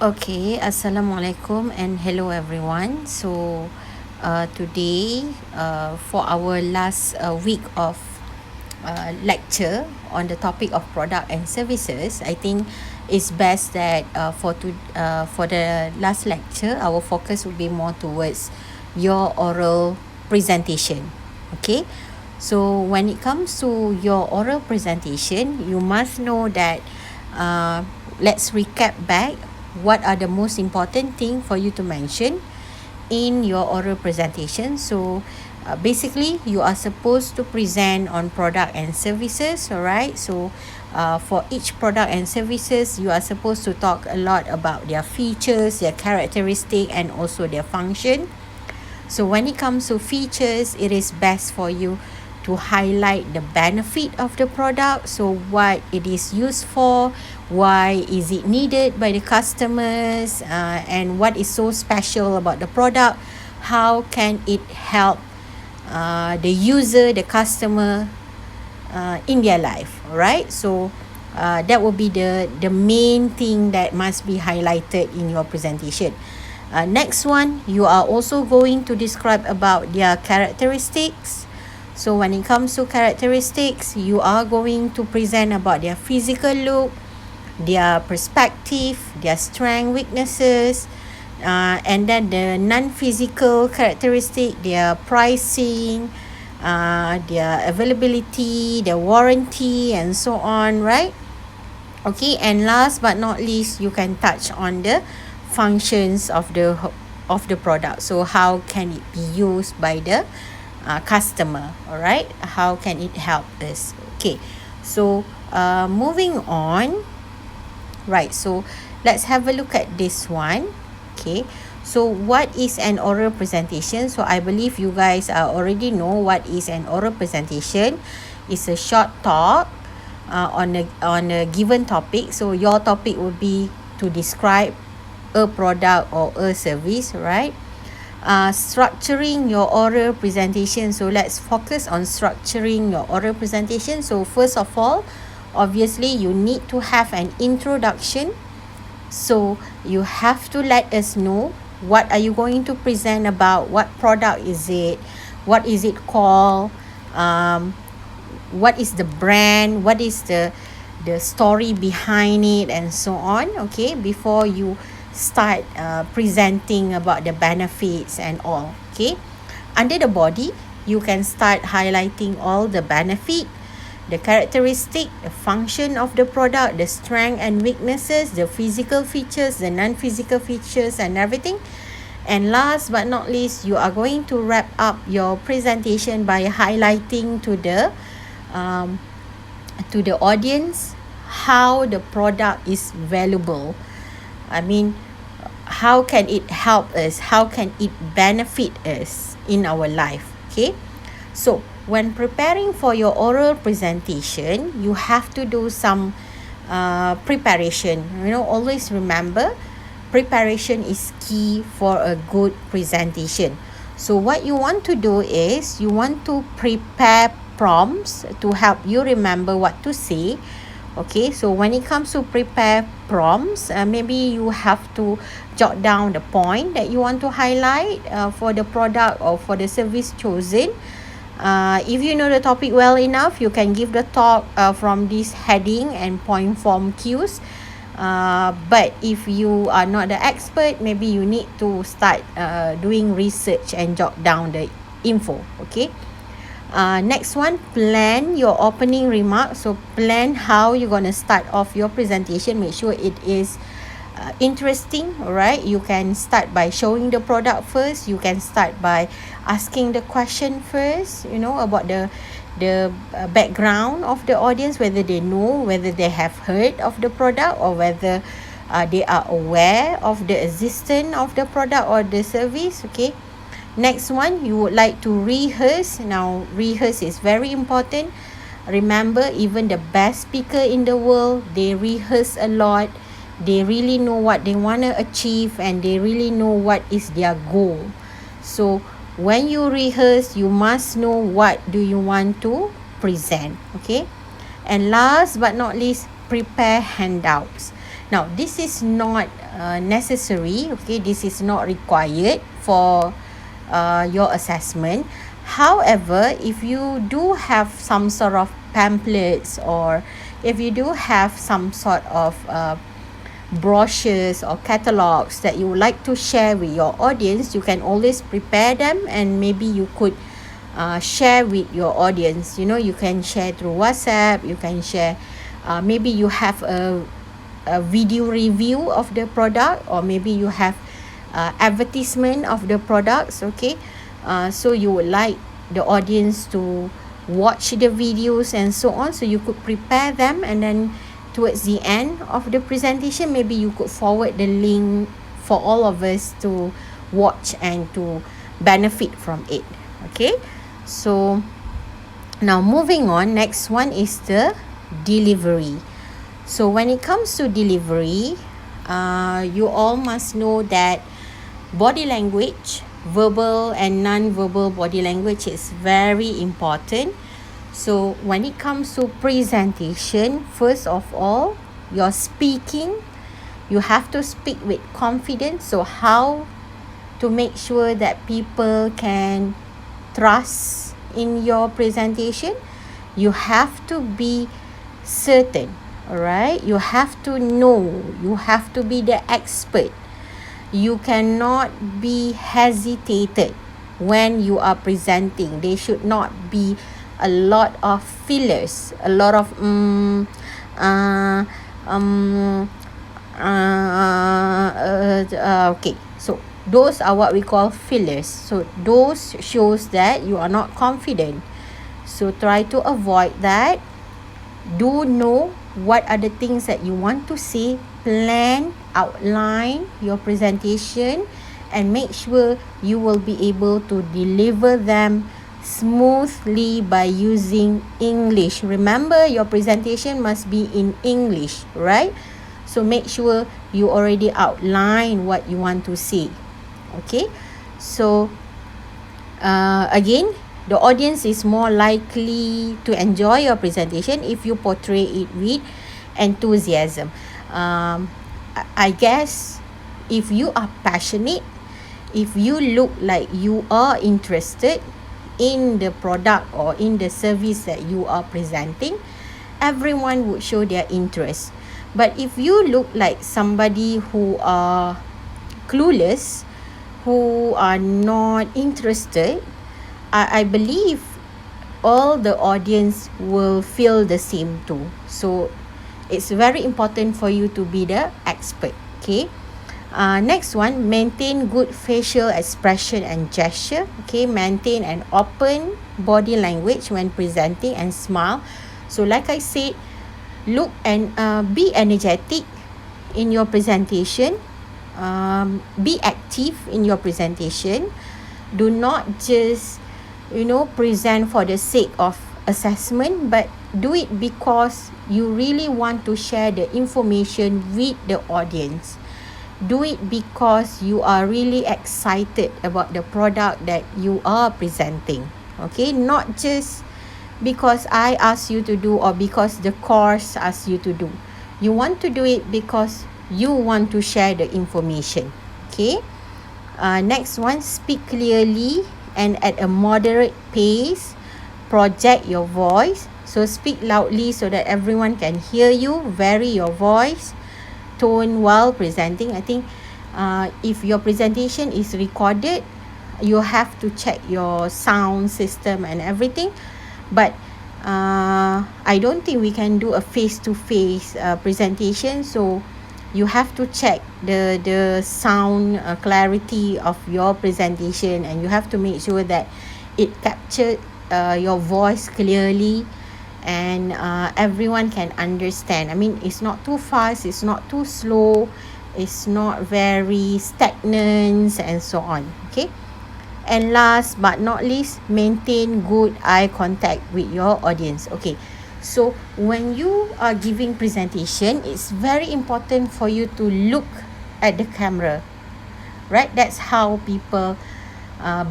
Okay, Assalamualaikum and hello everyone. So, today, for our last week of lecture on the topic of product and services, I think it's best that for the last lecture, our focus will be more towards your oral presentation. Okay, so when it comes to your oral presentation, you must know that let's recap back what are the most important thing for you to mention in your oral presentation. So basically you are supposed to present on product and services, all right? So for each product and services, you are supposed to talk a lot about their features, their characteristic, and also their function. So when it comes to features, it is best for you to highlight the benefit of the product. So what it is used for, why is it needed by the customers, and what is so special about the product, how can it help the user, the customer, in their life. All right, so that will be the main thing that must be highlighted in your presentation. Next one, you are also going to describe about their characteristics. So when it comes to characteristics, you are going to present about their physical look, their perspective, their strength, weaknesses, and then the non-physical characteristic, their pricing, their availability, their warranty, and so on, right? Okay, and last but not least, you can touch on the functions of the product. So how can it be used by the customer? All right, how can it help us? Okay, so moving on, right? So let's have a look at this one. Okay, so what is an oral presentation? So I believe you guys already know what is an oral presentation. It's a short talk on a given topic. So your topic would be to describe a product or a service, right? Structuring your oral presentation. So let's focus on structuring your oral presentation. So first of all, obviously you need to have an introduction. So you have to let us know what are you going to present about, what product is it, what is it called, what is the brand, what is the story behind it, and so on. Okay, before you start presenting about the benefits and all. Okay, under the body, you can start highlighting all the benefit, the characteristic, the function of the product, the strength and weaknesses, the physical features, the non-physical features, and everything. And last but not least, you are going to wrap up your presentation by highlighting to the audience how the product is valuable. I mean, how can it help us? How can it benefit us in our life? Okay, so when preparing for your oral presentation, you have to do some preparation. Always remember, preparation is key for a good presentation. So what you want to do is you want to prepare prompts to help you remember what to say. Okay, so when it comes to prepare prompts, maybe you have to jot down the point that you want to highlight for the product or for the service chosen. If you know the topic well enough, you can give the talk from this heading and point form cues. But if you are not the expert, maybe you need to start doing research and jot down the info. Okay. Next one, plan your opening remarks. So plan how you're going to start off your presentation. Make sure it is interesting. All right, you can start by showing the product first. You can start by asking the question first, about the background of the audience, whether they know, whether they have heard of the product, or whether they are aware of the existence of the product or the service. Okay, next one, you would like to rehearse. Now rehearse is very important. Remember, even the best speaker in the world, they rehearse a lot. They really know what they want to achieve, and they really know what is their goal. So when you rehearse, you must know what do you want to present. Okay, and last but not least, prepare handouts. Now, this is not necessary, okay, this is not required for your assessment. However, if you do have some sort of pamphlets, or if you do have some sort of brochures or catalogs that you would like to share with your audience, you can always prepare them, and maybe you could share with your audience. You know, you can share through WhatsApp, you can share, maybe you have a video review of the product, or maybe you have advertisement of the products, okay. So you would like the audience to watch the videos and so on, so you could prepare them, and then towards the end of the presentation, maybe you could forward the link for all of us to watch and to benefit from it, okay. So now moving on, next one is the delivery. So when it comes to delivery, you all must know that body language, verbal and non-verbal body language, is very important. So when it comes to presentation, first of all, your speaking, you have to speak with confidence. So how to make sure that people can trust in your presentation? You have to be certain, all right? You have to know, you have to be the expert. You cannot be hesitated when you are presenting. There should not be a lot of fillers, a lot of okay. So those are what we call fillers. So those shows that you are not confident. So try to avoid that. Do know what are the things that you want to say. Plan, outline your presentation, and make sure you will be able to deliver them smoothly by using English. Remember, your presentation must be in English, right? So make sure you already outline what you want to say, okay. So again, the audience is more likely to enjoy your presentation if you portray it with enthusiasm. I guess if you are passionate, if you look like you are interested in the product or in the service that you are presenting, everyone would show their interest. But if you look like somebody who are clueless, who are not interested, I believe all the audience will feel the same too. So it's very important for you to be the expert, okay. Next one, maintain good facial expression and gesture, okay. Maintain an open body language when presenting and smile. So like I said, look and be energetic in your presentation. Be active in your presentation. Do not just present for the sake of assessment, but do it because you really want to share the information with the audience. Do it because you are really excited about the product that you are presenting, okay. Not just because I ask you to do, or because the course asks you to do. You want to do it because you want to share the information, okay. Next one, speak clearly and at a moderate pace. Project your voice. So speak loudly so that everyone can hear you. Vary your voice tone while presenting. I think if your presentation is recorded, you have to check your sound system and everything. But I don't think we can do a face-to-face presentation, so you have to check the sound clarity of your presentation, and you have to make sure that it captured your voice clearly, and everyone can understand. I mean, it's not too fast, it's not too slow, it's not very stagnant, and so on, okay. And last but not least, maintain good eye contact with your audience, okay. So when you are giving presentation, it's very important for you to look at the camera, right? That's how people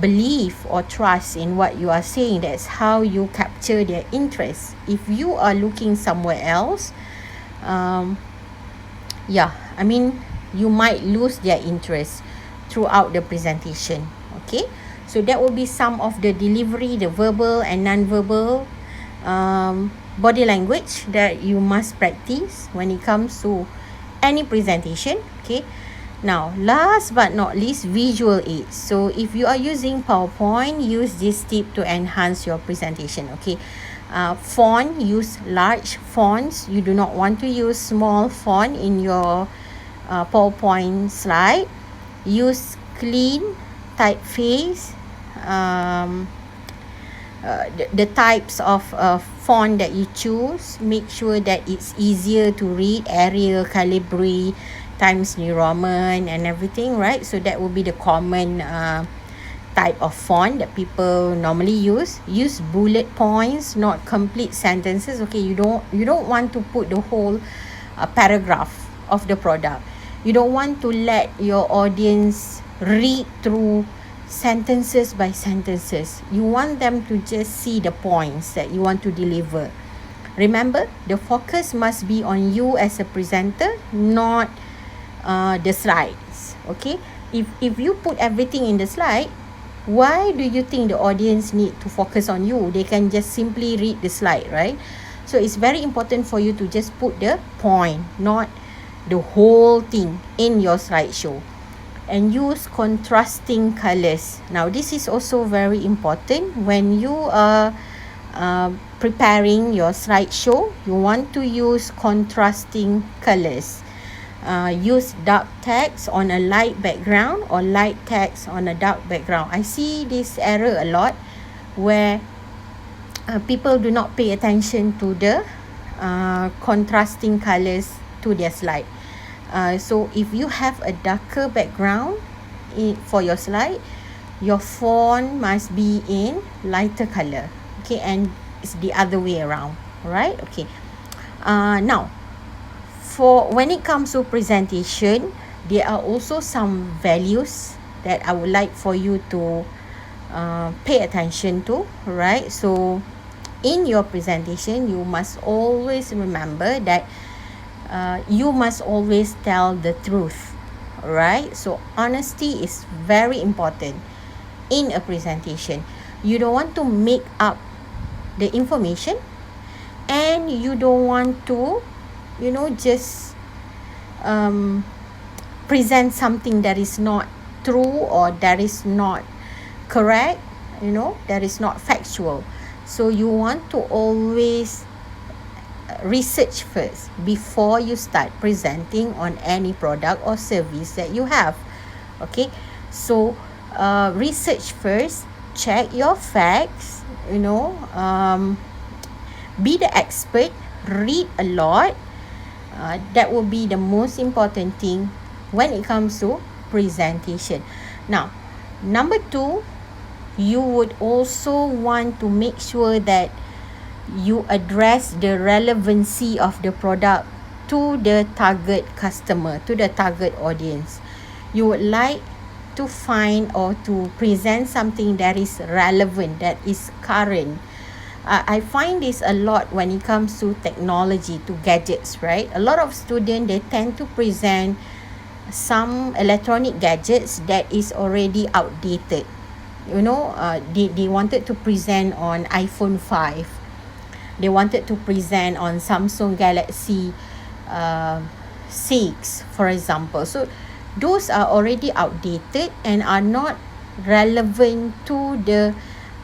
believe or trust in what you are saying. That's how you capture their interest. If you are looking somewhere else, yeah, I mean, you might lose their interest throughout the presentation. Okay, so that will be some of the delivery, the verbal and non-verbal body language that you must practice when it comes to any presentation. Okay, now last but not least, visual aids. So if you are using PowerPoint, use this tip to enhance your presentation. Okay, font, use large fonts. You do not want to use small font in your PowerPoint slide. Use clean typeface. The types of font that you choose, make sure that it's easier to read, Arial, Calibri, Times New Roman and everything, right? So that will be the common type of font that people normally use bullet points, not complete sentences. Okay, you don't want to put the whole paragraph of the product. You don't want to let your audience read through sentences by sentences. You want them to just see the points that you want to deliver. Remember, the focus must be on you as a presenter, not the slides. Okay, if you put everything in the slide, why do you think the audience need to focus on you? They can just simply read the slide, right? So it's very important for you to just put the point, not the whole thing in your slideshow. And use contrasting colors. Now this is also very important when you are preparing your slideshow. You want to use contrasting colors. Use dark text on a light background or light text on a dark background. I see this error a lot where people do not pay attention to the contrasting colors to their slide. So if you have a darker background for your slide, your font must be in lighter color. Okay, and it's the other way around, right? Okay. Now, for when it comes to presentation, there are also some values that I would like for you to pay attention to, right? So in your presentation, you must always remember that you must always tell the truth, right? So honesty is very important in a presentation. You don't want to make up the information, and you don't want to just present something that is not true or that is not correct, that is not factual. So you want to always research first before you start presenting on any product or service that you have. Okay, so research first, check your facts, be the expert, read a lot. That will be the most important thing when it comes to presentation. Now, number 2, you would also want to make sure that you address the relevancy of the product to the target customer, to the target audience. You would like to find or to present something that is relevant, that is current. I find this a lot when it comes to technology, to gadgets, right? A lot of students, they tend to present some electronic gadgets that is already outdated. They wanted to present on iPhone 5. They wanted to present on Samsung Galaxy 6, for example. So those are already outdated and are not relevant to the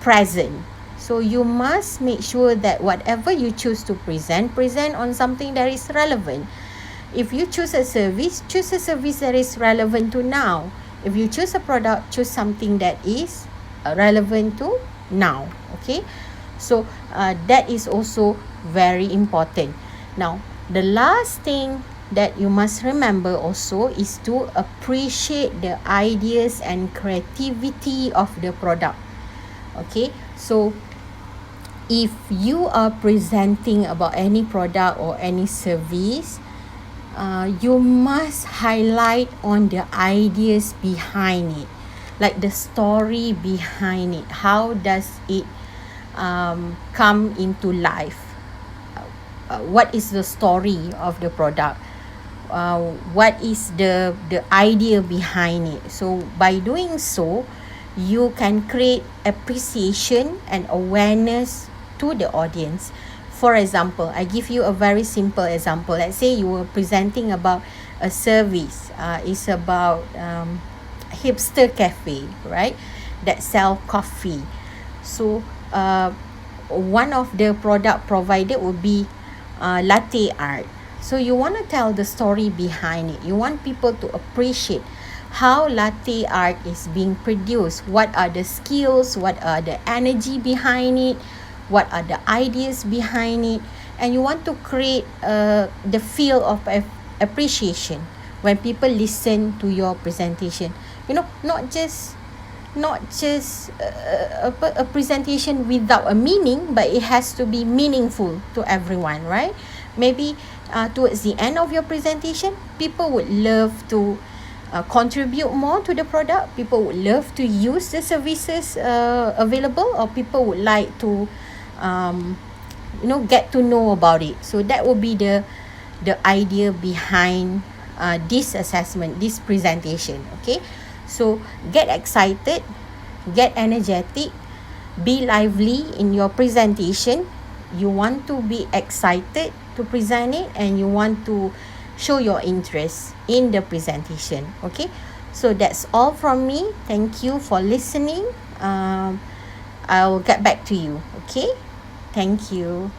present. So you must make sure that whatever you choose to present on something that is relevant. If you choose a service that is relevant to now. If you choose a product, choose something that is relevant to now. Okay, so that is also very important. Now, the last thing that you must remember also is to appreciate the ideas and creativity of the product. Okay, so if you are presenting about any product or any service, you must highlight on the ideas behind it, like the story behind it. How does it come into life? What is the story of the product? what is the idea behind it. So by doing so, you can create appreciation and awareness to the audience. For example, I give you a very simple example. Let's say you were presenting about a service. It's about hipster cafe, right, that sell coffee. So one of the product provided would be latte art. So you want to tell the story behind it. You want people to appreciate how latte art is being produced, what are the skills, what are the energy behind it, what are the ideas behind it, and you want to create the feel of appreciation when people listen to your presentation. Not just a presentation without a meaning, but it has to be meaningful to everyone, right? Maybe towards the end of your presentation, people would love to contribute more to the product. People would love to use the services available, or people would like to get to know about it. So that will be the idea behind this assessment, this presentation. Okay, so get excited, get energetic, be lively in your presentation. You want to be excited to present it, and you want to show your interest in the presentation. Okay, so that's all from me. Thank you for listening. I'll get back to you. Okay, thank you.